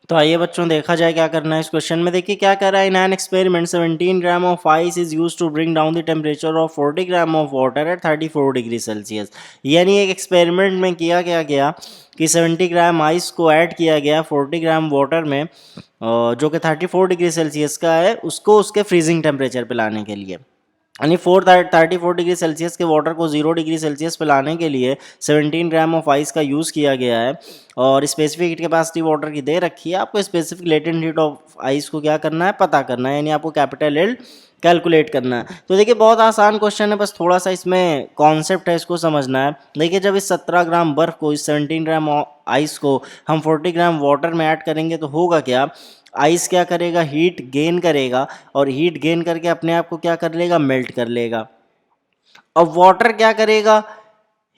तो आइए बच्चों देखा जाए क्या करना है इस क्वेश्चन में। देखिए क्या कर रहा है, in an experiment 17 gram of ice is use to bring down the temperature of 40 gram of water at 34 degree Celsius. यानी एक एक्सपेरिमेंट में किया क्या गया कि 70 ग्राम आइस को ऐड किया गया 40 ग्राम वाटर में, जो कि 34 डिग्री सेल्सियस का है, उसको उसके फ्रीजिंग टेम्परेचर पे लाने के लिए। यानी 34 डिग्री सेल्सियस के वाटर को 0 डिग्री सेल्सियस पे लाने के लिए 17 ग्राम ऑफ आइस का यूज़ किया गया है। और स्पेसिफिक हीट कैपेसिटी वाटर की दे रखी है, आपको specific latent heat of ice को क्या करना है, पता करना है, यानी आपको कैपिटल एल कैलकुलेट करना है। तो देखिए बहुत आसान क्वेश्चन है, बस थोड़ा सा इसमें कॉन्सेप्ट है, इसको समझना है। देखिए जब इस 17 ग्राम बर्फ को, इस 17 ग्राम आइस को हम 40 ग्राम वाटर में ऐड करेंगे तो होगा क्या, आइस क्या करेगा, हीट गेन करेगा, और हीट गेन करके अपने आप को क्या कर लेगा, मेल्ट कर लेगा। अब वाटर क्या करेगा,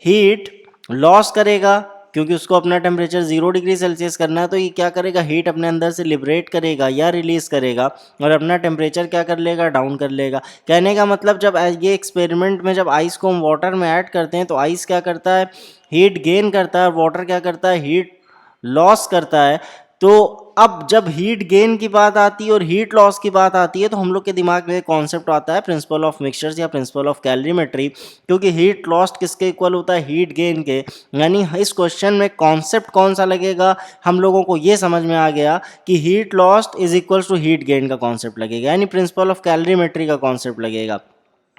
हीट लॉस करेगा, क्योंकि उसको अपना टेम्परेचर 0 डिग्री सेल्सियस करना है, तो ये क्या करेगा, हीट अपने अंदर से लिबरेट करेगा या रिलीज करेगा, और अपना टेम्परेचर क्या कर लेगा, डाउन कर लेगा। कहने का मतलब जब ये एक्सपेरिमेंट में जब आइस को हम वाटर में ऐड करते हैं तो आइस क्या करता है, हीट गेन करता है, और वाटर क्या करता है, हीट लॉस करता है। तो अब जब हीट गेन की बात आती है और हीट लॉस की बात आती है तो हम लोग के दिमाग में कॉन्सेप्ट आता है प्रिंसिपल ऑफ मिक्सचर्स या प्रिंसिपल ऑफ कैलोरीमेट्री, क्योंकि हीट लॉस्ट किसके इक्वल होता है, हीट गेन के। यानी इस क्वेश्चन में कॉन्सेप्ट कौन सा लगेगा, हम लोगों को ये समझ में आ गया कि heat lost is equals to heat gain का कॉन्सेप्ट लगेगा, यानी प्रिंसिपल ऑफ कैलोरीमेट्री का कॉन्सेप्ट लगेगा।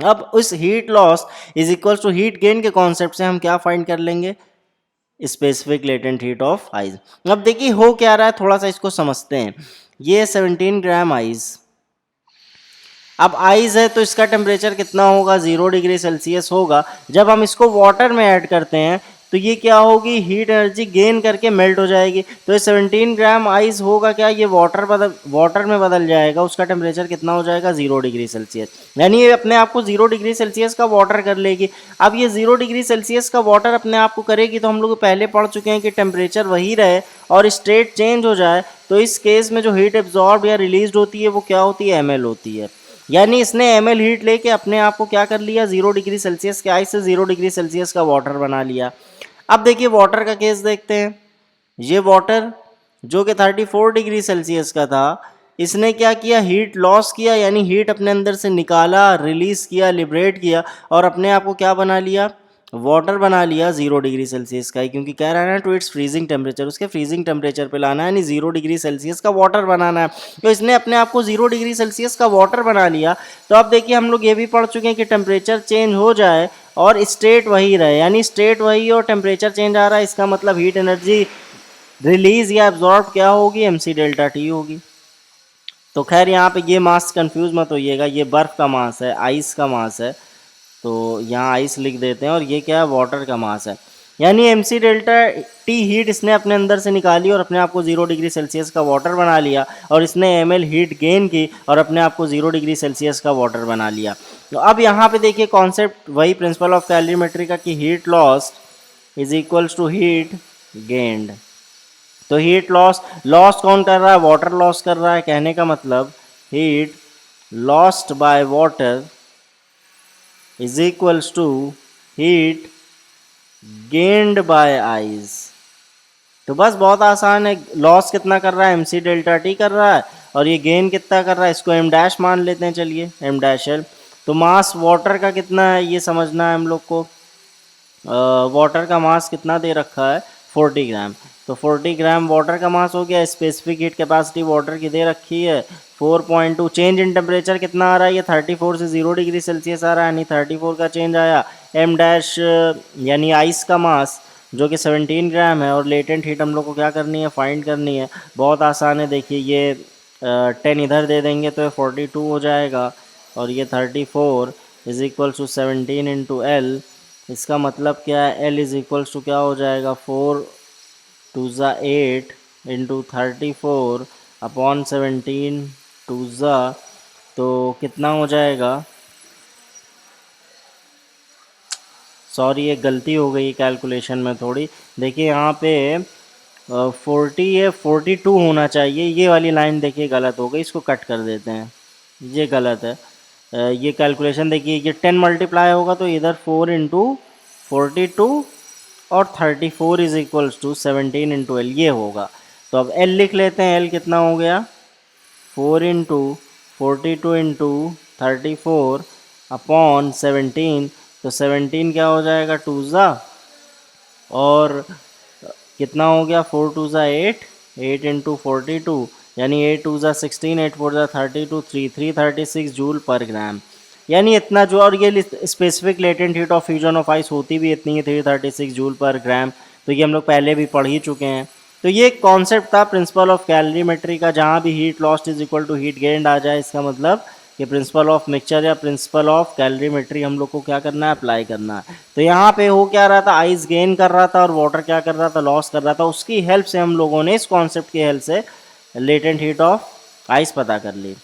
अब उस heat loss is equals to heat gain के कॉन्सेप्ट से हम क्या फाइंड कर लेंगे, specific latent heat of ice. अब देखिए हो क्या रहा है, थोड़ा सा इसको समझते हैं। ये 17 ग्राम आइस, अब आइस है तो इसका टेम्परेचर कितना होगा, 0 डिग्री सेल्सियस होगा। जब हम इसको वाटर में ऐड करते हैं तो ये क्या होगी, हीट एनर्जी गेन करके मेल्ट हो जाएगी। तो ये 17 ग्राम आइस होगा क्या, ये वाटर में बदल जाएगा, उसका टेम्परेचर कितना हो जाएगा, 0 डिग्री सेल्सियस। यानी ये अपने आप को 0 डिग्री सेल्सियस का वाटर कर लेगी। अब ये 0 डिग्री सेल्सियस का वाटर अपने आप को करेगी तो हम लोग पहले पढ़ चुके हैं कि टेम्परेचर वही रहे और स्टेट चेंज हो जाए, तो इस केस में जो हीट एब्जॉर्ब या रिलीज होती है वो क्या होती है, ml होती है। यानी इसने ml हीट लेके अपने आप को क्या कर लिया, 0 डिग्री सेल्सियस के आइस से 0 डिग्री सेल्सियस का वाटर बना लिया। अब देखिए वाटर का केस देखते हैं। ये वाटर जो कि 34 डिग्री सेल्सियस का था, इसने क्या किया, हीट लॉस किया, यानी हीट अपने अंदर से निकाला, रिलीज किया, लिबरेट किया, और अपने आप को क्या बना लिया, वाटर बना लिया 0 डिग्री सेल्सियस का ही, क्योंकि कह रहा है ना टू इट्स फ्रीजिंग टेम्परेचर, उसके फ्रीजिंग टेम्परेचर पे लाना है, यानी 0 डिग्री सेल्सियस का वाटर बनाना है। तो इसने अपने आप को 0 डिग्री सेल्सियस का वाटर बना लिया। तो अब देखिए हम लोग ये भी पढ़ चुके हैं कि टेम्परेचर चेंज हो जाए और स्टेट वही रहे, यानी स्टेट वही और टेम्परेचर चेंज आ रहा है, इसका मतलब हीट एनर्जी रिलीज या एब्जॉर्ब क्या होगी, mc डेल्टा टी होगी। तो खैर यहाँ पे ये मास कंफ्यूज मत होइएगा, ये बर्फ़ का मास है, आइस का मास है, तो यहाँ आइस लिख देते हैं, और ये क्या है, वाटर का मास है। यानी mc डेल्टा टी हीट इसने अपने अंदर से निकाली और अपने आप को 0 डिग्री सेल्सियस का वाटर बना लिया, और इसने ml हीट गेन की और अपने आप को 0 डिग्री सेल्सियस का वाटर बना लिया। तो अब यहाँ पे देखिए कॉन्सेप्ट वही प्रिंसिपल ऑफ कैलोरीमेट्री का कि heat lost is equals to heat gained. तो हीट लॉस, लॉस कौन कर रहा है, वाटर लॉस कर रहा है, कहने का मतलब heat lost by water is equals to heat gained by ice. तो बस बहुत आसान है, लॉस कितना कर रहा है, mc डेल्टा टी कर रहा है, और ये गेन कितना कर रहा है, इसको m डैश मान लेते हैं, चलिए m डैश एल। तो मास वाटर का कितना है ये समझना है हम लोग को। वाटर का मास कितना दे रखा है, 40 ग्राम। तो 40 ग्राम वाटर का मास हो गया, स्पेसिफिक हीट कैपेसिटी वाटर की दे रखी है 4.2। चेंज इन टेम्परेचर कितना आ रहा है, ये 34 से 0 डिग्री सेल्सियस आ रहा है, यानी 34 का चेंज आया। m डैश यानी आइस का मास जो कि 17 ग्राम है, और लेटेंट हीट हम लोग को क्या करनी है, फाइंड करनी है। बहुत आसान है, देखिए ये 10 इधर दे देंगे तो ये 42 हो जाएगा, और ये 34 is equal to 17 into L. इसका मतलब क्या है, L इज इक्वल्स टू क्या हो जाएगा, 4 टू ज़ा 8 इंटू 34 अपॉन 17 टू ज़ा, तो कितना हो जाएगा, सॉरी ये गलती हो गई कैलकुलेशन में थोड़ी। देखिए यहाँ पे 40 है, 42 होना चाहिए, ये वाली लाइन देखिए गलत हो गई, इसको कट कर देते हैं, ये गलत है। ये कैलकुलेशन देखिए, ये 10 मल्टीप्लाई होगा तो इधर 4 इंटू 42 और 34 is equals to 17 into L, ये होगा। तो अब एल लिख लेते हैं, एल कितना हो गया 4 इंटू 42 इंटू 34 अपॉन 17। तो 17 क्या हो जाएगा 2 ज़ा, और कितना हो गया 4 2 ज़ा 8, 8 इंटू 42 यानी 8 2 ज़ा 16, 8 4 ज़ा 32, 336 जूल पर ग्राम। यानी इतना जो, और ये specific latent heat of fusion of ice होती भी इतनी है 336 जूल पर ग्राम। तो ये हम लोग पहले भी पढ़ ही चुके हैं। तो ये कॉन्सेप्ट था प्रिंसिपल ऑफ कैलोरीमेट्री का, जहाँ भी heat lost is equal to heat gained आ जाए, इसका मतलब कि प्रिंसिपल ऑफ मिक्सचर या प्रिंसिपल ऑफ कैलोरीमेट्री हम लोग को क्या करना है, अप्लाई करना है। तो यहाँ पे हो क्या रहा था, आइस गेन कर रहा था और वाटर क्या कर रहा था, लॉस कर रहा था। उसकी हेल्प से हम लोगों ने, इस कॉन्सेप्ट की हेल्प से लेटेंट हीट ऑफ आइस पता कर ली।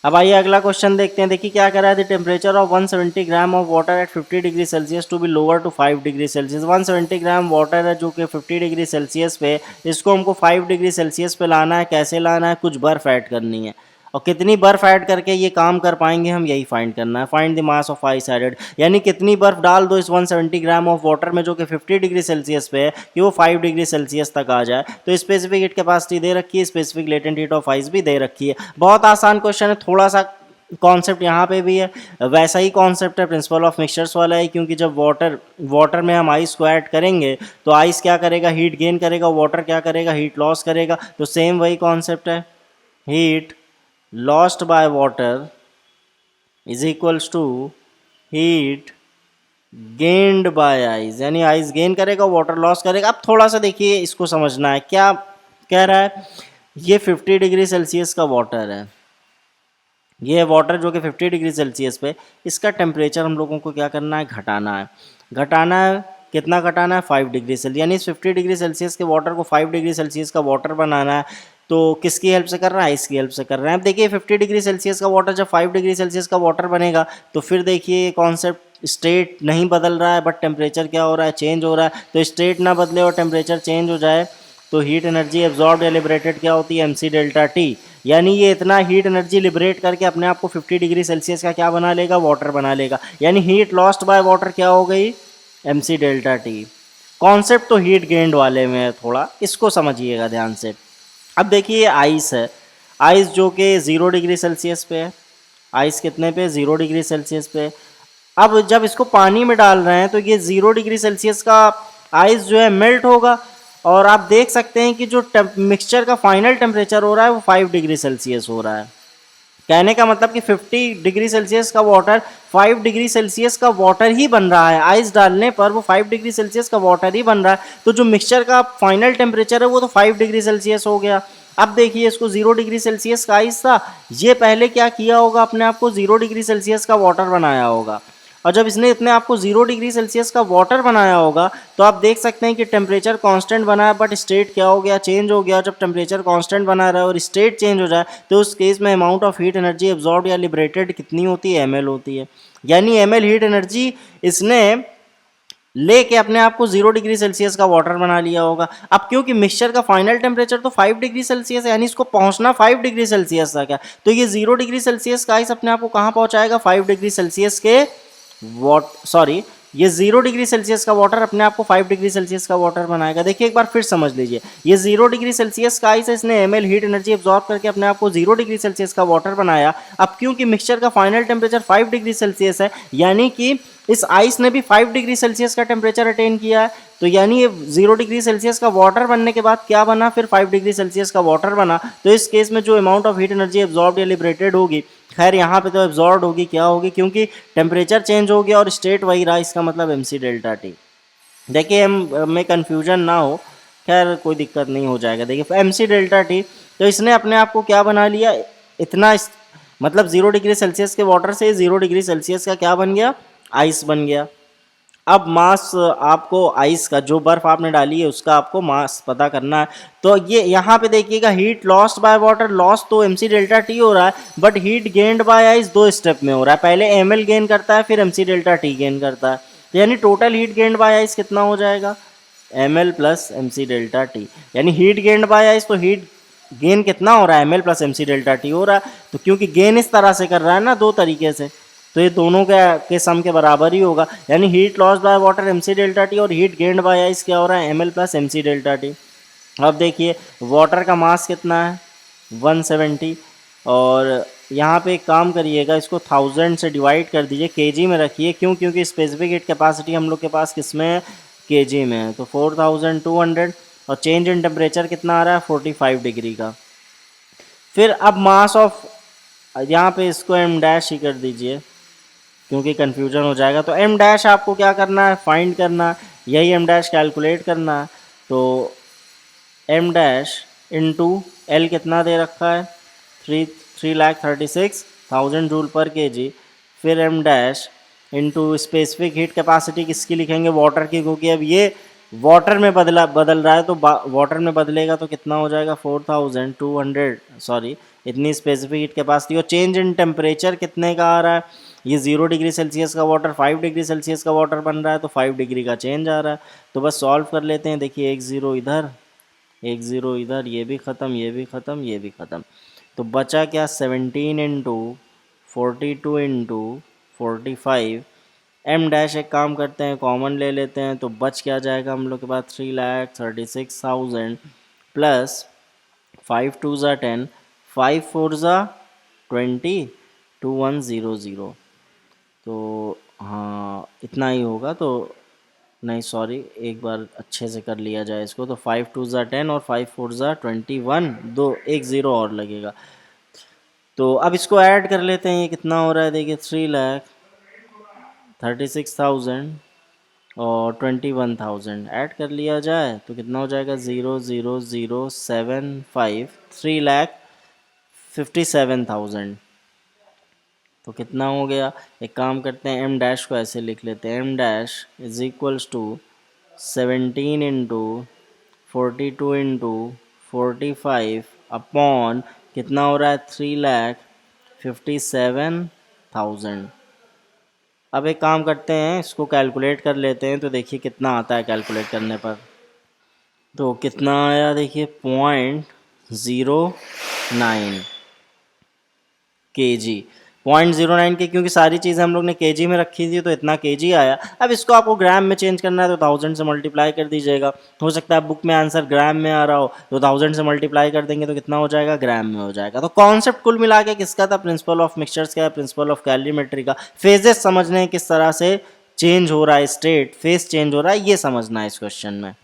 अब आइए अगला क्वेश्चन देखते हैं। देखिए क्या कर रहा है, the temperature of 170 gram of water at 50 degree Celsius to be lower to 5 degree Celsius. 170 gram water है जो कि 50 डिग्री सेल्सियस पे, इसको हमको 5 डिग्री सेल्सियस पे लाना है। कैसे लाना है, कुछ बर्फ ऐड करनी है, और कितनी बर्फ ऐड करके ये काम कर पाएंगे हम, यही फाइंड करना है। Find the mass of ice added, यानी कितनी बर्फ डाल दो इस 170 ग्राम ऑफ वाटर में जो कि 50 डिग्री सेल्सियस पे है, कि वो 5 डिग्री सेल्सियस तक आ जाए। तो स्पेसिफिक हीट कैपेसिटी दे रखी है, specific latent heat of ice भी दे रखी है। बहुत आसान क्वेश्चन है, थोड़ा सा कॉन्सेप्ट यहाँ पे भी है, वैसा ही कॉन्सेप्ट है प्रिंसिपल ऑफ मिक्सचर्स वाला है। क्योंकि जब वाटर में हम आइस को ऐड करेंगे तो आइस क्या करेगा, हीट गेन करेगा, वाटर क्या करेगा, हीट लॉस करेगा। तो सेम वही कॉन्सेप्ट है, heat lost by water is equals to heat gained by ice, यानी आइस गेन करेगा, वाटर लॉस करेगा। अब थोड़ा सा देखिए, इसको समझना है क्या कह रहा है। ये 50 डिग्री सेल्सियस का वाटर है, ये वाटर जो कि 50 डिग्री सेल्सियस पे, इसका टेम्परेचर हम लोगों को क्या करना है, घटाना है। घटाना है, कितना घटाना है, 5 डिग्री सेल्सियस। यानी इस 50 डिग्री सेल्सियस के वाटर को 5 डिग्री सेल्सियस का वाटर बनाना है। तो किसकी हेल्प से कर रहा है, इसकी हेल्प से कर रहे हैं। अब देखिए 50 डिग्री सेल्सियस का वाटर जब 5 डिग्री सेल्सियस का वाटर बनेगा, तो फिर देखिए कॉन्सेप्ट, स्टेट नहीं बदल रहा है बट टेम्परेचर क्या हो रहा है, चेंज हो रहा है। तो स्टेट ना बदले और टेम्परेचर चेंज हो जाए तो हीट एनर्जी एब्जॉर्ब या लिबरेटेड क्या होती है, MC डेल्टा T। यानी ये इतना हीट एनर्जी लिबरेट करके अपने आप को 50 डिग्री सेल्सियस का क्या बना लेगा, वाटर बना लेगा। यानी हीट लॉस्ट बाय वाटर क्या हो गई, MC डेल्टा T। कॉन्सेप्ट तो हीट गेन्ड वाले में है, थोड़ा इसको समझिएगा ध्यान से। अब देखिए आइस है, आइस जो कि 0 डिग्री सेल्सियस पे है। आइस कितने पे, 0 डिग्री सेल्सियस पे। अब जब इसको पानी में डाल रहे हैं तो ये 0 डिग्री सेल्सियस का आइस जो है मेल्ट होगा, और आप देख सकते हैं कि जो मिक्सचर का फाइनल टेम्परेचर हो रहा है वो 5 डिग्री सेल्सियस हो रहा है। कहने का मतलब कि 50 डिग्री सेल्सियस का वाटर 5 डिग्री सेल्सियस का वाटर ही बन रहा है। आइस डालने पर वो 5 डिग्री सेल्सियस का वाटर ही बन रहा है। तो जो मिक्सचर का फाइनल टेम्परेचर है वो तो 5 डिग्री सेल्सियस हो गया। अब देखिए इसको 0 डिग्री सेल्सियस का आइस था, ये पहले क्या किया होगा, अपने आप को 0 डिग्री सेल्सियस का वाटर बनाया होगा। और जब इसने इतने आपको 0 डिग्री सेल्सियस का वाटर बनाया होगा तो आप देख सकते हैं कि टेम्परेचर कांस्टेंट बना है बट स्टेट क्या हो गया, चेंज हो गया। जब टेम्परेचर कांस्टेंट बना रहा है और स्टेट चेंज हो जाए तो उस केस में amount of heat energy absorb या लिबरेटेड कितनी होती है, ml होती है। यानी ml हीट एनर्जी इसने लेके अपने आप को 0 डिग्री सेल्सियस का वाटर बना लिया होगा। अब क्योंकि मिक्सचर का फाइनल टेम्परेचर तो 5 डिग्री सेल्सियस है, यानी इसको पहुंचना 5 डिग्री सेल्सियस तक है। तो ये 0 डिग्री सेल्सियस का आइस अपने आप को कहाँ पहुंचाएगा, 5 डिग्री सेल्सियस के ये 0 डिग्री सेल्सियस का वाटर अपने आप को 5 डिग्री सेल्सियस का वाटर बनाएगा। देखिए एक बार फिर समझ लीजिए, ये 0 डिग्री सेल्सियस का आइस है, इसने ml हीट एनर्जी एब्जॉर्ब करके अपने आप को 0 डिग्री सेल्सियस का वाटर बनाया। अब क्योंकि मिक्सचर का फाइनल टेम्परेचर 5 डिग्री सेल्सियस है, यानी कि इस आइस ने भी 5 डिग्री सेल्सियस का टेम्परेचर अटेन किया है। तो यानी ये 0 डिग्री सेल्सियस का वाटर बनने के बाद क्या बना, फिर 5 डिग्री सेल्सियस का वाटर बना। तो इस केस में जो amount of heat energy absorb या लिबरेटेड होगी, खैर यहाँ पे तो एब्जॉर्ब होगी, क्या होगी, क्योंकि टेम्परेचर चेंज हो गया और स्टेट वही रहा, इसका मतलब MC डेल्टा T। देखिए में कन्फ्यूजन ना हो, खैर कोई दिक्कत नहीं हो जाएगा। देखिए MC डेल्टा T, तो इसने अपने आप को क्या बना लिया, इतना मतलब 0 डिग्री सेल्सियस के वाटर से 0 डिग्री सेल्सियस का क्या बन गया, आइस बन गया। अब मास आपको आइस का, जो बर्फ आपने डाली है उसका आपको मास पता करना है। तो ये यहाँ पे देखिएगा, heat lost by water, loss तो MC डेल्टा T हो रहा है but heat gained by ice 2 step में हो रहा है। पहले ml गेन करता है फिर MC डेल्टा T गेन करता है। तो यानी total heat gained by ice कितना हो जाएगा, ml plus MC delta T। यानी हीट गेन्ड बाय आइस, तो हीट गेन कितना हो रहा है, ml plus MC delta T हो रहा है। तो क्योंकि गेन इस तरह से कर रहा है ना, 2 तरीके से, तो ये दोनों के सम के बराबर ही होगा। यानी heat loss by water MC delta T और हीट गेन्ड बाय आइस क्या हो रहा है, ml plus MC delta T। अब देखिए वाटर का मास कितना है 170, और यहाँ पे एक काम करिएगा, इसको 1000 से डिवाइड कर दीजिए, केजी में रखिए, क्यों? क्योंकि स्पेसिफिक हीट कैपेसिटी हम लोग के पास किस में है, केजी में है। तो 4200, और चेंज इन टेम्परेचर कितना आ रहा है 45 डिग्री का। फिर अब मास ऑफ, यहाँ पे इसको एम डैश ही कर दीजिए क्योंकि कन्फ्यूजन हो जाएगा। तो एम डैश आपको क्या करना है, फाइंड करना है, यही एम डैश कैलकुलेट करना है। तो एम डैश इंटू एल कितना दे रखा है, 3,36,000 जूल पर केजी। फिर M dash into specific heat capacity किसकी लिखेंगे, वाटर की, क्योंकि अब ये वाटर में बदल रहा है, तो वाटर में बदलेगा तो कितना हो जाएगा 4200, सॉरी इतनी स्पेसिफिक हीट कैपेसिटी। और चेंज इन टेम्परेचर कितने का आ रहा है, ये 0 डिग्री सेल्सियस का वाटर 5 डिग्री सेल्सियस का वाटर बन रहा है, तो 5 डिग्री का चेंज आ रहा है। तो बस सॉल्व कर लेते हैं। देखिए 1 0 इधर, 1 0 इधर, ये भी ख़त्म, ये भी ख़त्म, ये भी ख़त्म। तो बचा क्या, 17 इंटू 42 इंटू 45। एम डैश एक काम करते हैं, कॉमन ले लेते हैं, तो बच क्या जाएगा हम लोग के पास 3,36,000 प्लस 5 2 ज़ा 10, 5 4 ज़ा 20, 2100। तो हाँ इतना ही होगा। तो नहीं सॉरी, एक बार अच्छे से कर लिया जाए इसको। तो 5 2 ज़ा 10 और 5 4 ज़ा 21, दो एक ज़ीरो और लगेगा। तो अब इसको ऐड कर लेते हैं, ये कितना हो रहा है देखिए 3,36,000 और 21,000 ऐड कर लिया जाए तो कितना हो जाएगा 0,00,075, 3,57,000। तो कितना हो गया, एक काम करते हैं, एम डैश को ऐसे लिख लेते हैं, M dash is equals to 17 into 42 into 45 upon कितना हो रहा है 3,57,000। अब एक काम करते हैं, इसको कैलकुलेट कर लेते हैं, तो देखिए कितना आता है कैलकुलेट करने पर। तो कितना आया देखिए 0.09 केजी, 0.09 के, क्योंकि सारी चीज़ें हम लोग ने केजी में रखी थी तो इतना केजी आया। अब इसको आपको ग्राम में चेंज करना है तो 1000 से मल्टीप्लाई कर दीजिएगा। हो सकता है बुक में आंसर ग्राम में आ रहा हो, तो 1000 से मल्टीप्लाई कर देंगे तो कितना हो जाएगा, ग्राम में हो जाएगा। तो कॉन्सेप्ट कुल मिला के किसका था, प्रिंसिपल ऑफ मिक्सचर्स का, प्रिंसिपल ऑफ कैलोरीमेट्री का। फेजेस समझने किस तरह से चेंज हो रहा है, स्टेट फेज चेंज हो रहा है, ये समझना है इस क्वेश्चन में।